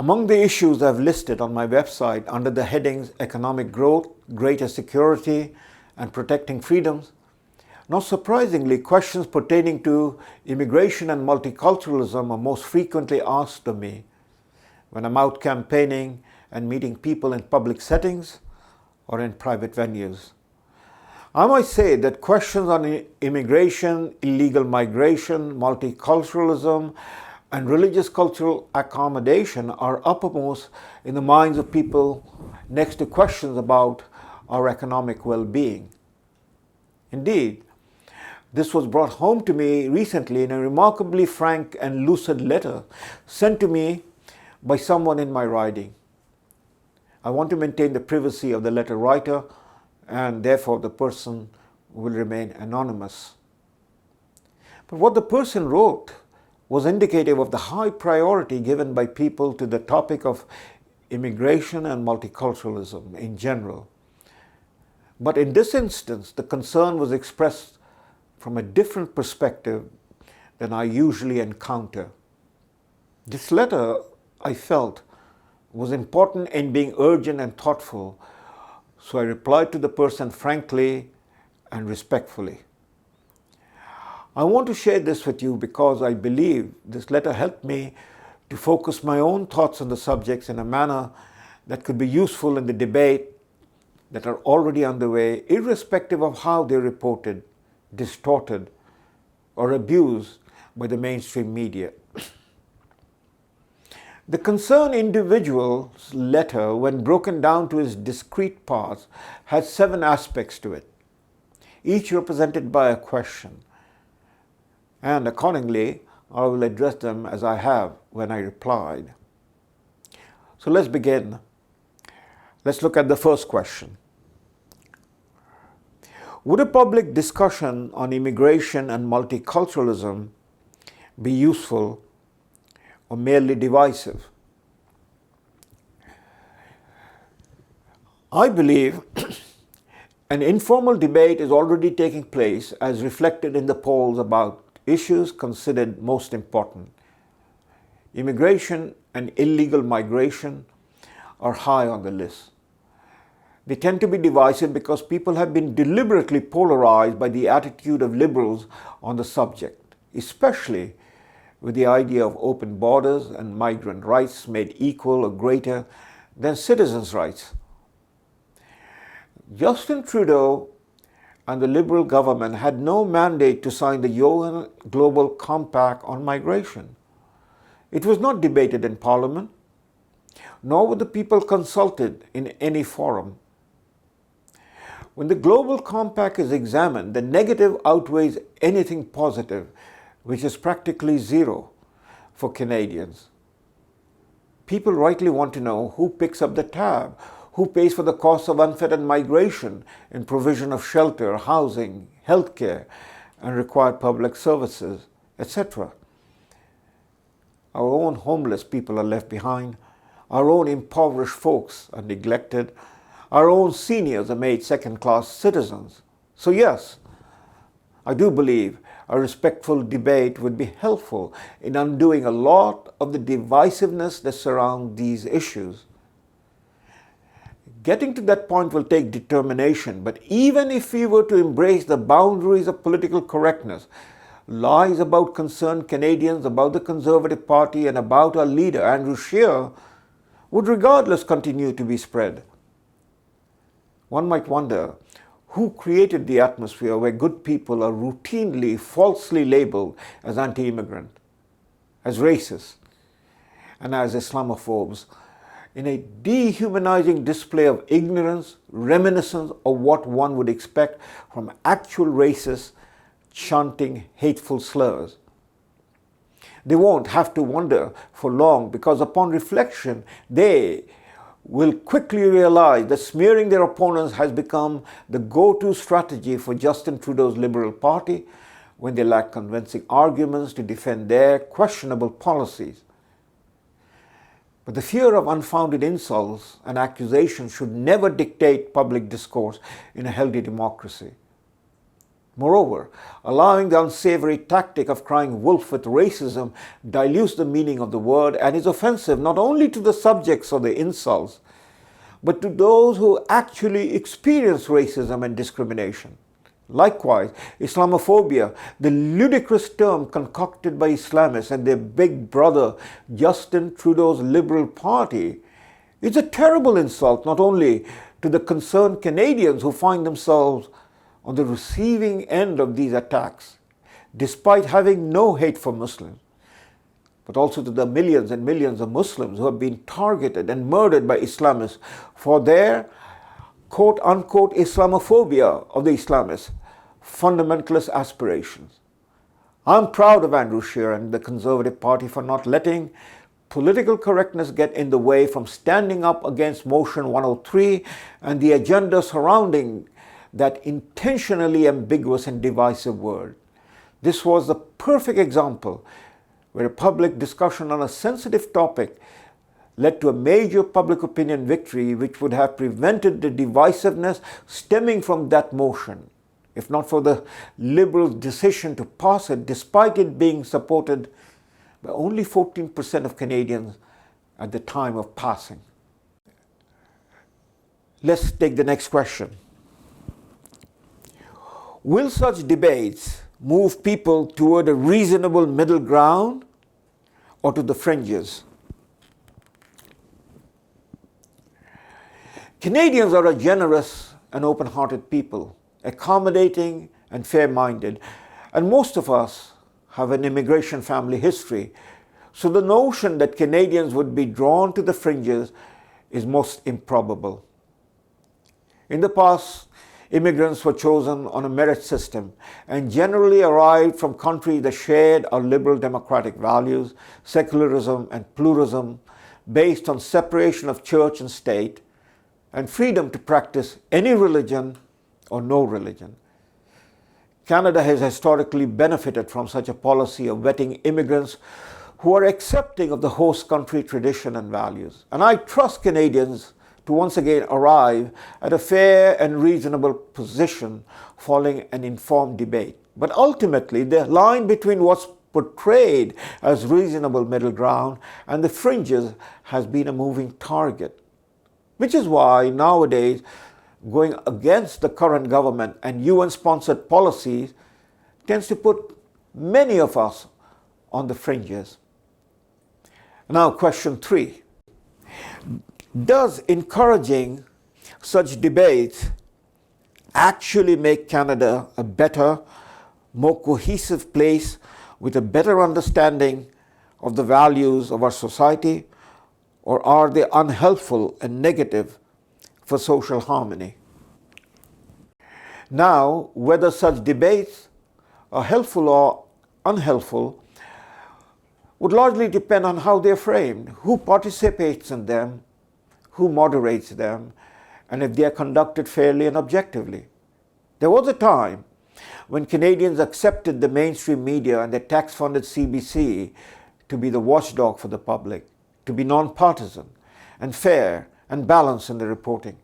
Among the issues I've listed on my website under the headings Economic Growth, Greater Security, and Protecting Freedoms, not surprisingly, questions pertaining to immigration and multiculturalism are most frequently asked of me when I'm out campaigning and meeting people in public settings or in private venues. I might say that questions on immigration, illegal migration, multiculturalism, and religious cultural accommodation are uppermost in the minds of people next to questions about our economic well-being. Indeed, this was brought home to me recently in a remarkably frank and lucid letter sent to me by someone in my riding. I want to maintain the privacy of the letter writer, and therefore the person will remain anonymous. But what the person wrote was indicative of the high priority given by people to the topic of immigration and multiculturalism in general. But in this instance, the concern was expressed from a different perspective than I usually encounter. This letter, I felt, was important in being urgent and thoughtful, so I replied to the person frankly and respectfully. I want to share this with you because I believe this letter helped me to focus my own thoughts on the subjects in a manner that could be useful in the debate that are already underway, irrespective of how they're reported, distorted, or abused by the mainstream media. The concerned individual's letter, when broken down to its discrete parts, had 7 aspects to it, each represented by a question. And accordingly, I will address them as I have when I replied. So let's begin. Let's look at the first question. Would a public discussion on immigration and multiculturalism be useful or merely divisive? I believe an informal debate is already taking place as reflected in the polls about issues considered most important. Immigration and illegal migration are high on the list. They tend to be divisive because people have been deliberately polarized by the attitude of liberals on the subject, especially with the idea of open borders and migrant rights made equal or greater than citizens' rights. Justin Trudeau and the Liberal government had no mandate to sign the UN Global Compact on migration. It was not debated in Parliament, nor were the people consulted in any forum. When the Global Compact is examined, the negative outweighs anything positive, which is practically zero for Canadians. People rightly want to know who picks up the tab, who pays for the cost of unfettered migration in provision of shelter, housing, healthcare, and required public services, etc. Our own homeless people are left behind. Our own impoverished folks are neglected. Our own seniors are made second-class citizens. So yes, I do believe a respectful debate would be helpful in undoing a lot of the divisiveness that surrounds these issues. Getting to that point will take determination, but even if we were to embrace the boundaries of political correctness, lies about concerned Canadians, about the Conservative Party, and about our leader, Andrew Scheer, would regardless continue to be spread. One might wonder who created the atmosphere where good people are routinely falsely labeled as anti-immigrant, as racist, and as Islamophobes, in a dehumanizing display of ignorance, reminiscent of what one would expect from actual racists chanting hateful slurs. They won't have to wonder for long because upon reflection, they will quickly realize that smearing their opponents has become the go-to strategy for Justin Trudeau's Liberal Party when they lack convincing arguments to defend their questionable policies. But the fear of unfounded insults and accusations should never dictate public discourse in a healthy democracy. Moreover, allowing the unsavory tactic of crying wolf with racism dilutes the meaning of the word and is offensive not only to the subjects of the insults, but to those who actually experience racism and discrimination. Likewise, Islamophobia, the ludicrous term concocted by Islamists and their big brother Justin Trudeau's Liberal Party, is a terrible insult not only to the concerned Canadians who find themselves on the receiving end of these attacks, despite having no hate for Muslims, but also to the millions and millions of Muslims who have been targeted and murdered by Islamists for their quote-unquote Islamophobia of the Islamists, fundamentalist aspirations. I'm proud of Andrew Scheer and the Conservative Party for not letting political correctness get in the way from standing up against Motion 103 and the agenda surrounding that intentionally ambiguous and divisive word. This was the perfect example where a public discussion on a sensitive topic led to a major public opinion victory which would have prevented the divisiveness stemming from that motion, if not for the Liberals' decision to pass it despite it being supported by only 14% of Canadians at the time of passing. Let's take the next question. Will such debates move people toward a reasonable middle ground or to the fringes? Canadians are a generous and open-hearted people, accommodating and fair-minded, and most of us have an immigration family history, so the notion that Canadians would be drawn to the fringes is most improbable. In the past, immigrants were chosen on a merit system and generally arrived from countries that shared our liberal democratic values, secularism and pluralism, based on separation of church and state, and freedom to practice any religion or no religion. Canada has historically benefited from such a policy of vetting immigrants who are accepting of the host country tradition and values. And I trust Canadians to once again arrive at a fair and reasonable position following an informed debate. But ultimately, the line between what's portrayed as reasonable middle ground and the fringes has been a moving target. Which is why nowadays, going against the current government and UN-sponsored policies tends to put many of us on the fringes. Now, question 3. Does encouraging such debates actually make Canada a better, more cohesive place with a better understanding of the values of our society, or are they unhelpful and negative for social harmony? Now, whether such debates are helpful or unhelpful would largely depend on how they are framed, who participates in them, who moderates them, and if they are conducted fairly and objectively. There was a time when Canadians accepted the mainstream media and the tax-funded CBC to be the watchdog for the public, to be non-partisan and fair and balanced in the reporting.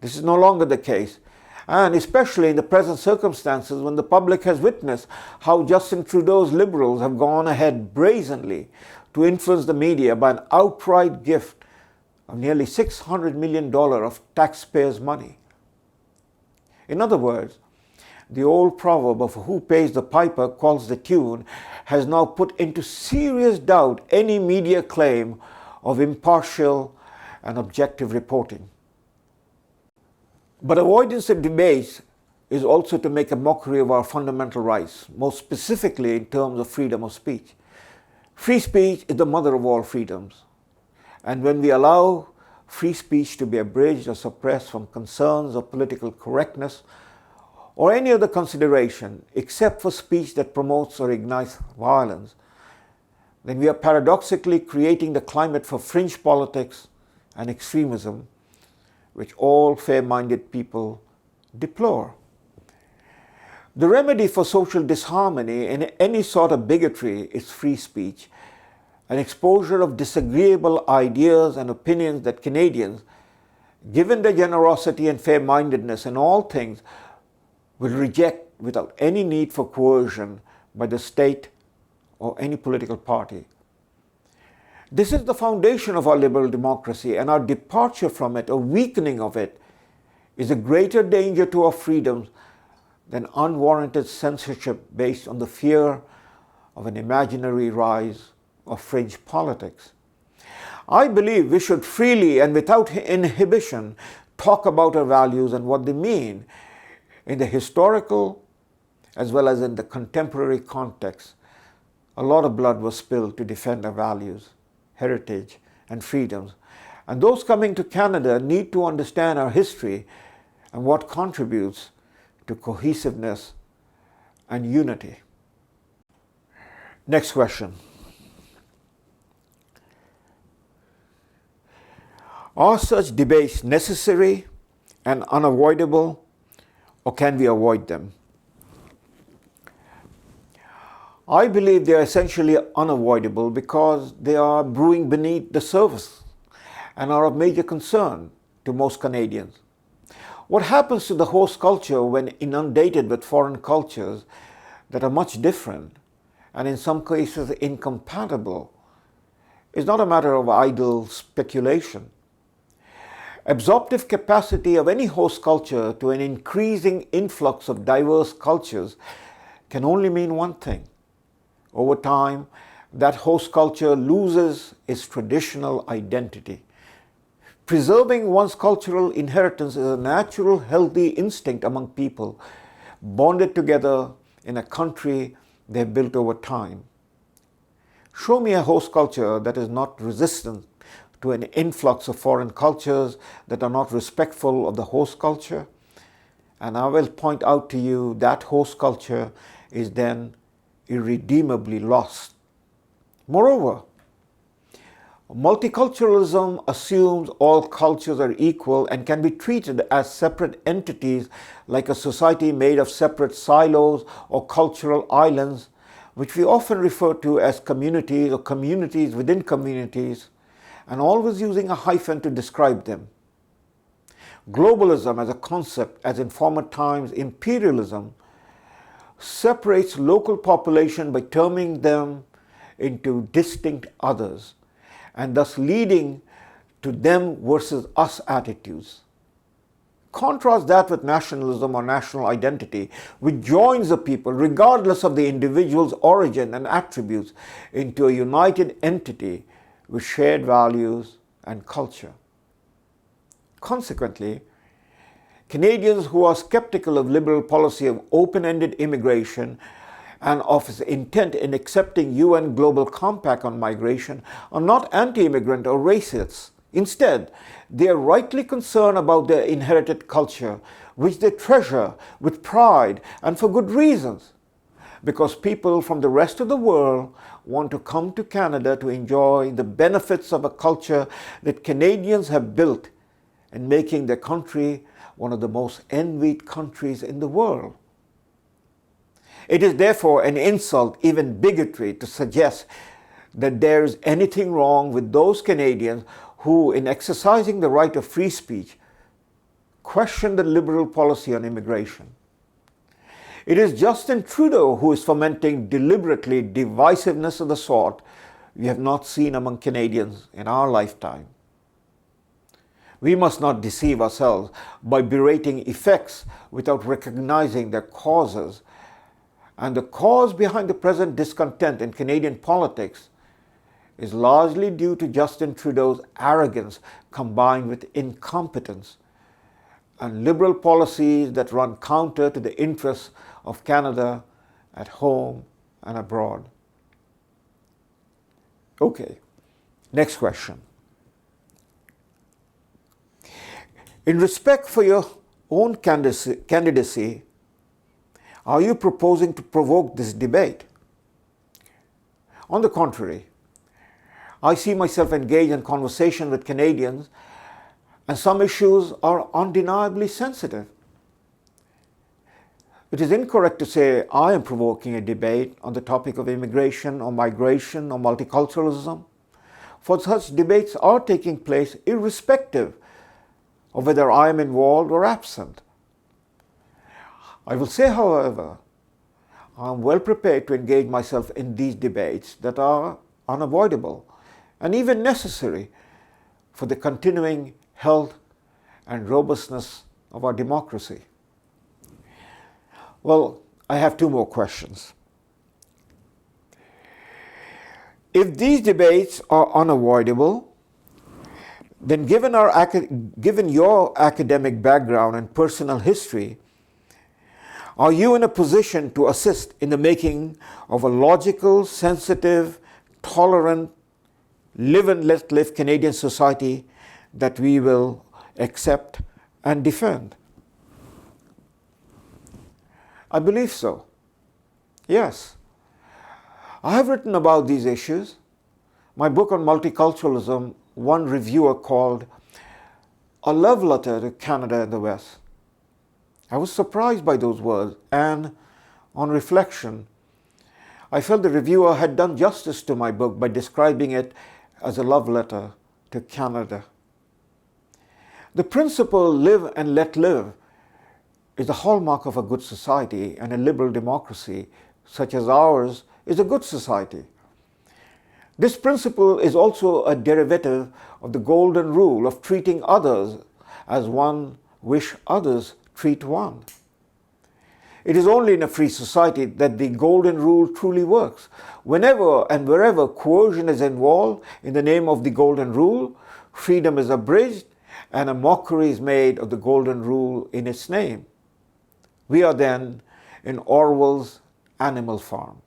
This is no longer the case, and especially in the present circumstances when the public has witnessed how Justin Trudeau's Liberals have gone ahead brazenly to influence the media by an outright gift of nearly $600 million of taxpayers' money. In other words, the old proverb of who pays the piper calls the tune has now put into serious doubt any media claim of impartial and objective reporting. But avoidance of debates is also to make a mockery of our fundamental rights, most specifically in terms of freedom of speech. Free speech is the mother of all freedoms. And when we allow free speech to be abridged or suppressed from concerns of political correctness or any other consideration except for speech that promotes or ignites violence, then we are paradoxically creating the climate for fringe politics and extremism, which all fair-minded people deplore. The remedy for social disharmony and any sort of bigotry is free speech, an exposure of disagreeable ideas and opinions that Canadians, given their generosity and fair-mindedness in all things, will reject without any need for coercion by the state or any political party. This is the foundation of our liberal democracy, and our departure from it, or weakening of it, is a greater danger to our freedoms than unwarranted censorship based on the fear of an imaginary rise of fringe politics. I believe we should freely and without inhibition talk about our values and what they mean in the historical as well as in the contemporary context. A lot of blood was spilled to defend our values, heritage, and freedoms. And those coming to Canada need to understand our history and what contributes to cohesiveness and unity. Next question. Are such debates necessary and unavoidable, or can we avoid them? I believe they are essentially unavoidable because they are brewing beneath the surface and are of major concern to most Canadians. What happens to the host culture when inundated with foreign cultures that are much different and in some cases incompatible is not a matter of idle speculation. Absorptive capacity of any host culture to an increasing influx of diverse cultures can only mean one thing. Over time, that host culture loses its traditional identity. Preserving one's cultural inheritance is a natural, healthy instinct among people, bonded together in a country they've built over time. Show me a host culture that is not resistant to an influx of foreign cultures that are not respectful of the host culture, and I will point out to you that host culture is then irredeemably lost. Moreover, multiculturalism assumes all cultures are equal and can be treated as separate entities, like a society made of separate silos or cultural islands, which we often refer to as communities or communities within communities, and always using a hyphen to describe them. Globalism as a concept, as in former times imperialism, separates local population by terming them into distinct others, and thus leading to them versus us attitudes. Contrast that with nationalism or national identity, which joins the people, regardless of the individual's origin and attributes, into a united entity with shared values and culture. Consequently, Canadians who are skeptical of liberal policy of open-ended immigration and of its intent in accepting UN Global Compact on migration are not anti-immigrant or racists. Instead, they are rightly concerned about their inherited culture, which they treasure with pride and for good reasons, because people from the rest of the world want to come to Canada to enjoy the benefits of a culture that Canadians have built in making their country one of the most envied countries in the world. It is therefore an insult, even bigotry, to suggest that there is anything wrong with those Canadians who, in exercising the right of free speech, question the liberal policy on immigration. It is Justin Trudeau who is fomenting deliberately divisiveness of the sort we have not seen among Canadians in our lifetime. We must not deceive ourselves by berating effects without recognizing their causes. And the cause behind the present discontent in Canadian politics is largely due to Justin Trudeau's arrogance combined with incompetence and liberal policies that run counter to the interests of Canada at home and abroad. Okay, next question. In respect for your own candidacy, are you proposing to provoke this debate? On the contrary, I see myself engaged in conversation with Canadians, and some issues are undeniably sensitive. It is incorrect to say I am provoking a debate on the topic of immigration or migration or multiculturalism, for such debates are taking place irrespective of whether I am involved or absent. I will say, however, I am well prepared to engage myself in these debates that are unavoidable and even necessary for the continuing health and robustness of our democracy. Well, I have two more questions. If these debates are unavoidable, then given your academic background and personal history, are you in a position to assist in the making of a logical, sensitive, tolerant, live and let live Canadian society that we will accept and defend? I believe so. Yes. I have written about these issues. My book on multiculturalism, one reviewer called A Love Letter to Canada and the West. I was surprised by those words, and on reflection, I felt the reviewer had done justice to my book by describing it as a love letter to Canada. The principle live and let live is the hallmark of a good society, and a liberal democracy such as ours is a good society. This principle is also a derivative of the golden rule of treating others as one wish others treat one. It is only in a free society that the golden rule truly works. Whenever and wherever coercion is involved in the name of the golden rule, freedom is abridged and a mockery is made of the golden rule in its name. We are then in Orwell's Animal Farm.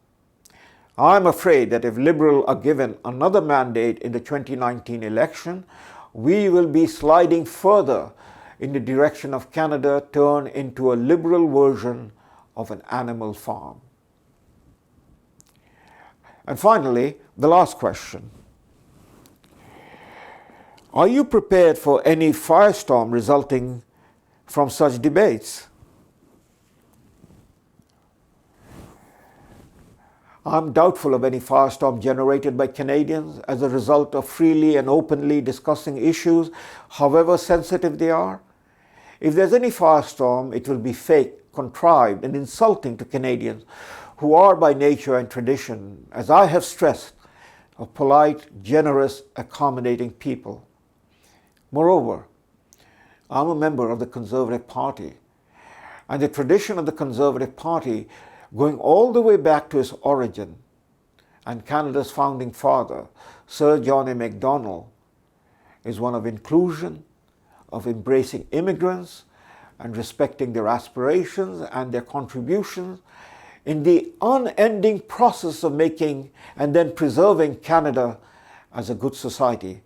I am afraid that if Liberals are given another mandate in the 2019 election, we will be sliding further in the direction of Canada turned into a Liberal version of an animal farm. And finally, the last question. Are you prepared for any firestorm resulting from such debates? I'm doubtful of any firestorm generated by Canadians as a result of freely and openly discussing issues, however sensitive they are. If there's any firestorm, it will be fake, contrived, and insulting to Canadians who are by nature and tradition, as I have stressed, a polite, generous, accommodating people. Moreover, I'm a member of the Conservative Party, and the tradition of the Conservative Party going all the way back to its origin, and Canada's founding father, Sir John A. Macdonald, is one of inclusion, of embracing immigrants and respecting their aspirations and their contributions in the unending process of making and then preserving Canada as a good society,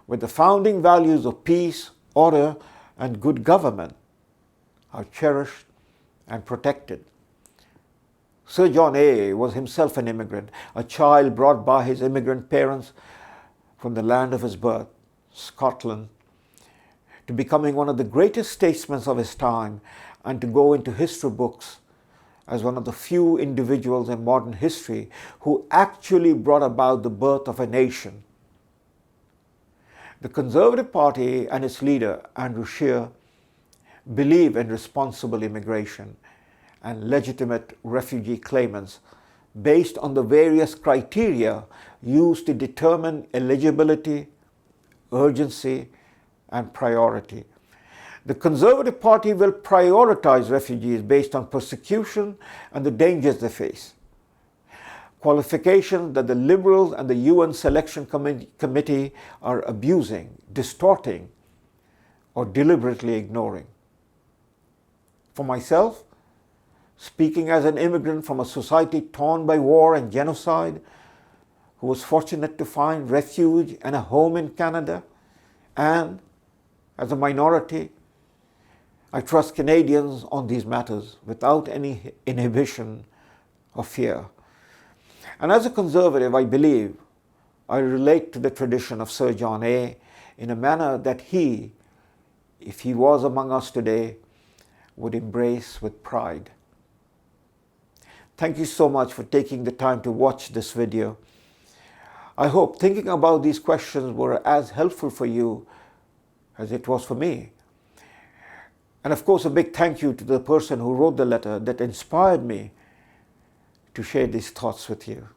with the founding values of peace, order, and good government are cherished and protected. Sir John A. was himself an immigrant, a child brought by his immigrant parents from the land of his birth, Scotland, to becoming one of the greatest statesmen of his time and to go into history books as one of the few individuals in modern history who actually brought about the birth of a nation. The Conservative Party and its leader, Andrew Scheer, believe in responsible immigration and legitimate refugee claimants based on the various criteria used to determine eligibility, urgency, and priority. The Conservative Party will prioritize refugees based on persecution and the dangers they face. Qualifications that the Liberals and the UN Selection Committee are abusing, distorting, or deliberately ignoring. For myself, speaking as an immigrant from a society torn by war and genocide, who was fortunate to find refuge and a home in Canada, and as a minority, I trust Canadians on these matters without any inhibition or fear. And as a Conservative, I believe I relate to the tradition of Sir John A. in a manner that he, if he was among us today, would embrace with pride. Thank you so much for taking the time to watch this video. I hope thinking about these questions were as helpful for you as it was for me. And of course, a big thank you to the person who wrote the letter that inspired me to share these thoughts with you.